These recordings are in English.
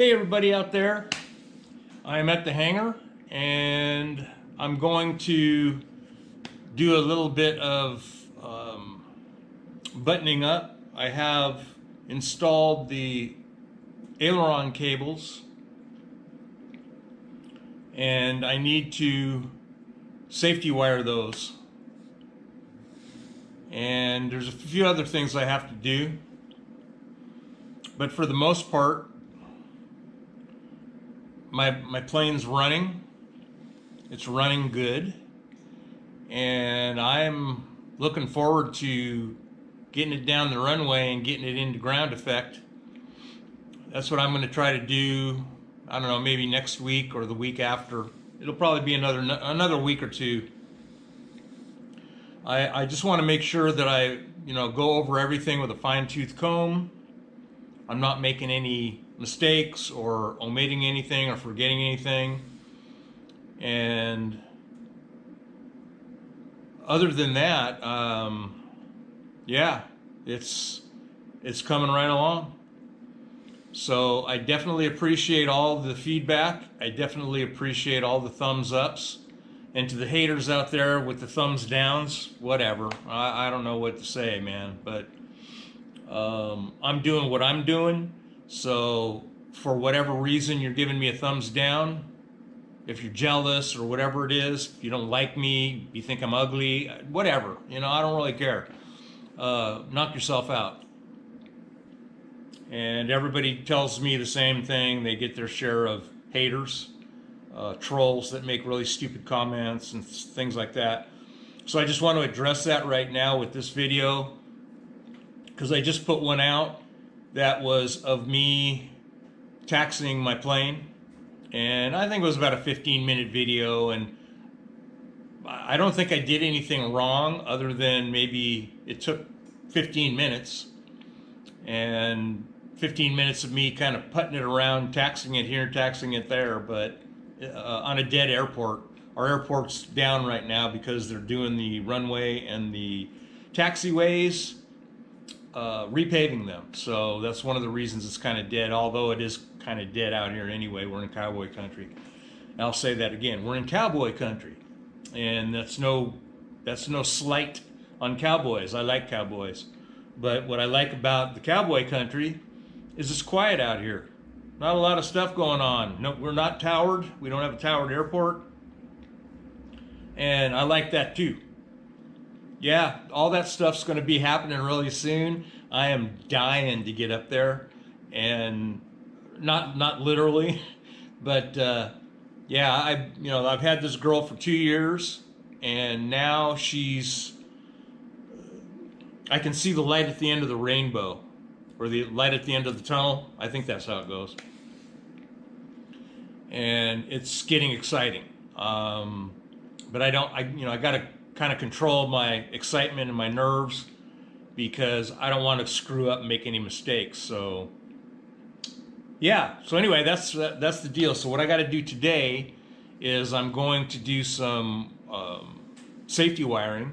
Hey everybody out there, I'm at the hangar and I'm going to do a little bit of buttoning up. I have installed the aileron cables and I need to safety wire those, and there's a few other things I have to do, but for the most part my plane's running. It's running good, and I'm looking forward to getting it down the runway and getting it into ground effect. That's what I'm going to try to do. I don't know, maybe next week or the week after. It'll probably be another week or two. I just want to make sure that I go over everything with a fine-tooth comb. I'm not making any mistakes or omitting anything or forgetting anything. And other than that, yeah, it's coming right along. So I definitely appreciate all the feedback. I definitely appreciate all the thumbs ups. And to the haters out there with the thumbs downs, whatever. I don't know what to say, man. But I'm doing what I'm doing. So for whatever reason you're giving me a thumbs down, if you're jealous or whatever it is, if you don't like me, you think I'm ugly, whatever, I don't really care. Knock yourself out. And everybody tells me the same thing. They get their share of haters, trolls that make really stupid comments and things like that. So I just want to address that right now with this video, because I just put one out that was of me taxiing my plane, and I think it was about a 15-minute video, and I don't think I did anything wrong other than maybe it took 15 minutes and 15 minutes of me kind of putting it around, taxiing it here, taxiing it there, but on a dead airport. Our airport's down right now because they're doing the runway and the taxiways, repaving them. So that's one of the reasons it's kind of dead, although it is kind of dead out here anyway. We're in cowboy country. And I'll say that again, we're in cowboy country, and that's no slight on cowboys. I like cowboys, but what I like about the cowboy country is it's quiet out here. Not a lot of stuff going on. No, we're not towered. We don't have a towered airport, and I like that too. Yeah, all that stuff's going to be happening really soon. I am dying to get up there, and not literally, but yeah, I've had this girl for 2 years, and now I can see the light at the end of the rainbow, or the light at the end of the tunnel. I think that's how it goes, and it's getting exciting. But I got to kind of control my excitement and my nerves, because I don't want to screw up and make any mistakes. So yeah, so anyway, that's the deal. So what I got to do today is I'm going to do some safety wiring,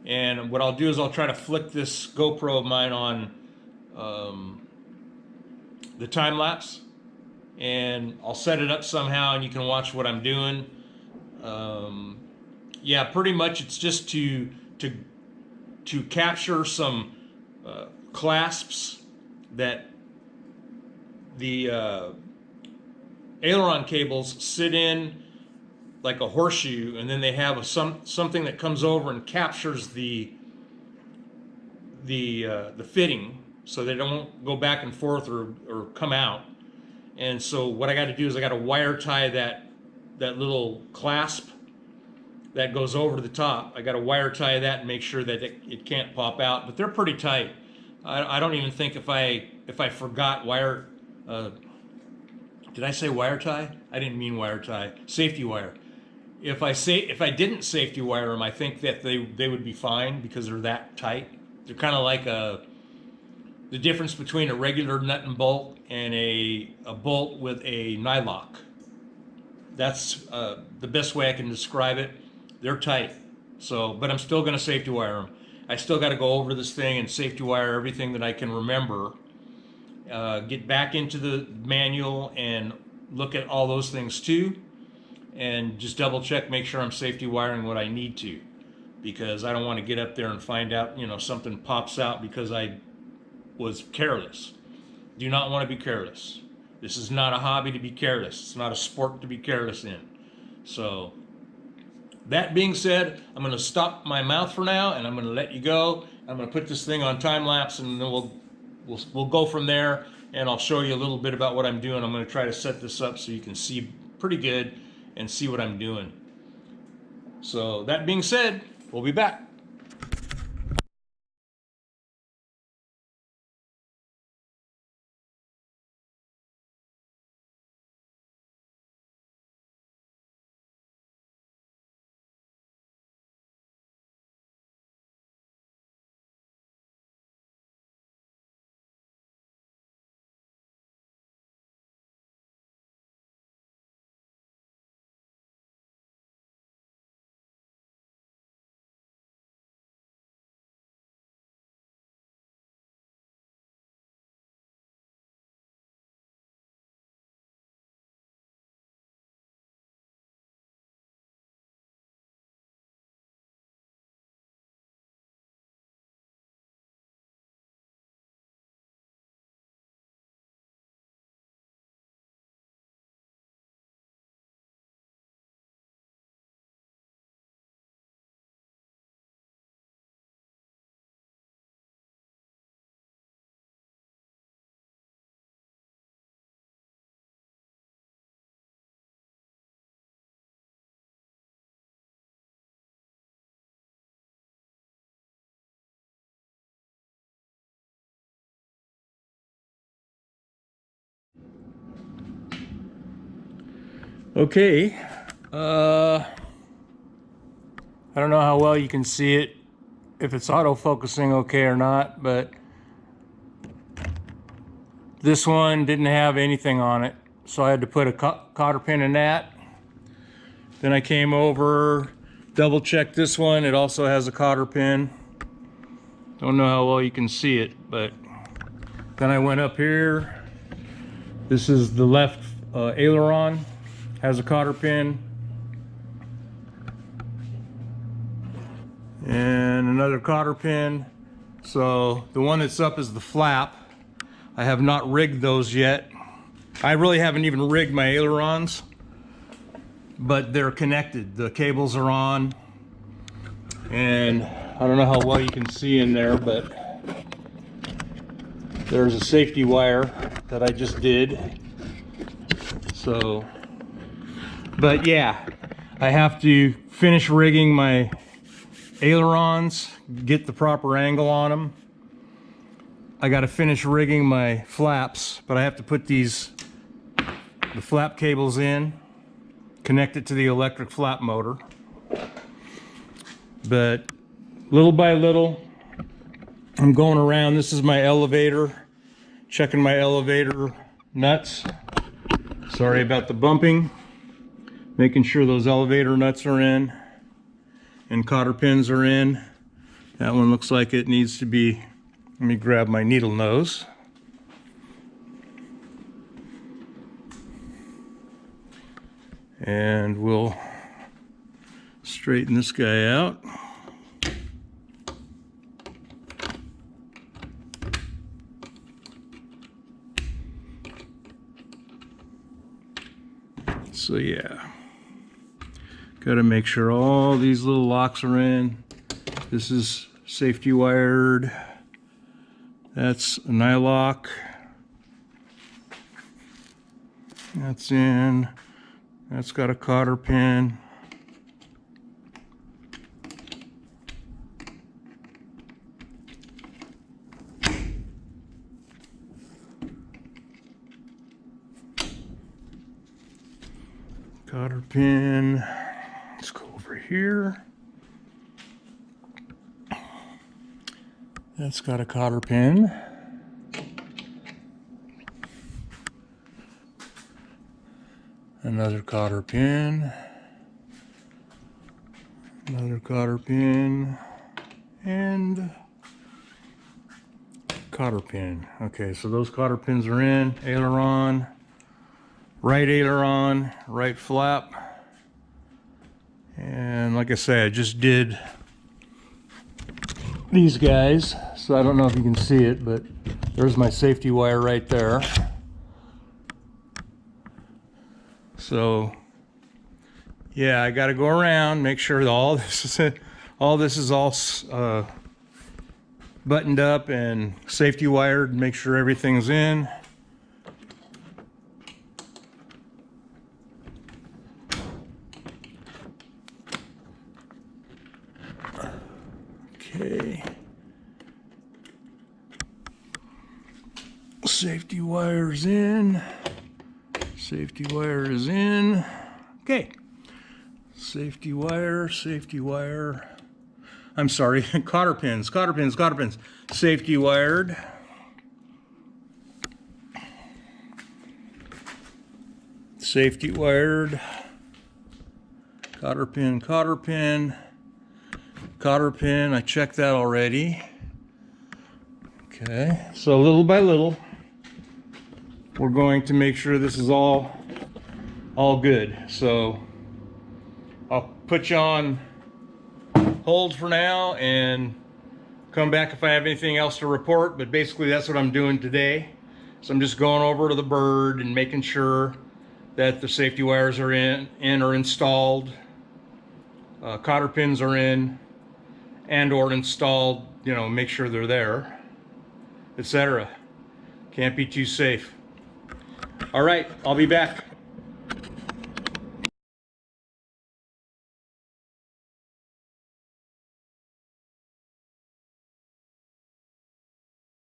and what I'll do is I'll try to flick this GoPro of mine on the time lapse, and I'll set it up somehow and you can watch what I'm doing. Yeah, pretty much it's just to capture some clasps that the aileron cables sit in like a horseshoe, and then they have something that comes over and captures the fitting, so they don't go back and forth or come out. And so what I got to do is I got to wire tie that little clasp that goes over the top. I got to wire tie that and make sure that it can't pop out, but they're pretty tight. I don't even think if I forgot wire, did I say wire tie? I didn't mean wire tie. Safety wire. If I didn't safety wire them, I think that they would be fine, because they're that tight. They're kind of like the difference between a regular nut and bolt and a bolt with a nylock. That's the best way I can describe it. They're tight. So, but I'm still going to safety wire them. I still got to go over this thing and safety wire everything that I can remember get back into the manual and look at all those things too, and just double check, make sure I'm safety wiring what I need to, because I don't want to get up there and find out, something pops out because I was careless. Do not want to be careless. This is not a hobby to be careless. It's not a sport to be careless in. So that being said, I'm going to stop my mouth for now, and I'm going to let you go. I'm going to put this thing on time lapse, and then we'll go from there, and I'll show you a little bit about what I'm doing. I'm going to try to set this up so you can see pretty good and see what I'm doing. So that being said, we'll be back. Okay, I don't know how well you can see it, if it's auto-focusing okay or not, but this one didn't have anything on it, so I had to put a cotter pin in that. Then I came over, double checked this one, it also has a cotter pin. Don't know how well you can see it, but then I went up here. This is the left aileron, has a cotter pin. And another cotter pin. So the one that's up is the flap. I have not rigged those yet. I really haven't even rigged my ailerons, but they're connected. The cables are on, and I don't know how well you can see in there, but there's a safety wire that I just did. So, but yeah, I have to finish rigging my ailerons, get the proper angle on them. I got to finish rigging my flaps, but I have to put the flap cables in, connect it to the electric flap motor. But little by little, I'm going around. This is my elevator, checking my elevator nuts. Sorry about the bumping. Making sure those elevator nuts are in and cotter pins are in. That one looks like it needs to be. Let me grab my needle nose. And we'll straighten this guy out. So yeah, got to make sure all these little locks are in. This is safety wired. That's a nylock. That's in. That's got a cotter pin. Cotter pin. Let's go over here. That's got a cotter pin. Another cotter pin. Another cotter pin. And cotter pin. Okay, so those cotter pins are in. Aileron, right flap. And like I say, I just did these guys, so I don't know if you can see it, but there's my safety wire right there. So yeah, I got to go around, make sure that all this is all buttoned up and safety wired, make sure everything's in. Okay. Safety wire's in. Safety wire is in. Okay. Safety wire. I'm sorry, cotter pins. Safety wired. Safety wired. Cotter pin. I checked that already. Okay, so little by little, we're going to make sure this is all good. So I'll put you on hold for now and come back if I have anything else to report, but basically that's what I'm doing today. So I'm just going over to the bird and making sure that the safety wires are in or installed, cotter pins are in and or installed, you know, make sure they're there, etc. Can't be too safe. All right, I'll be back.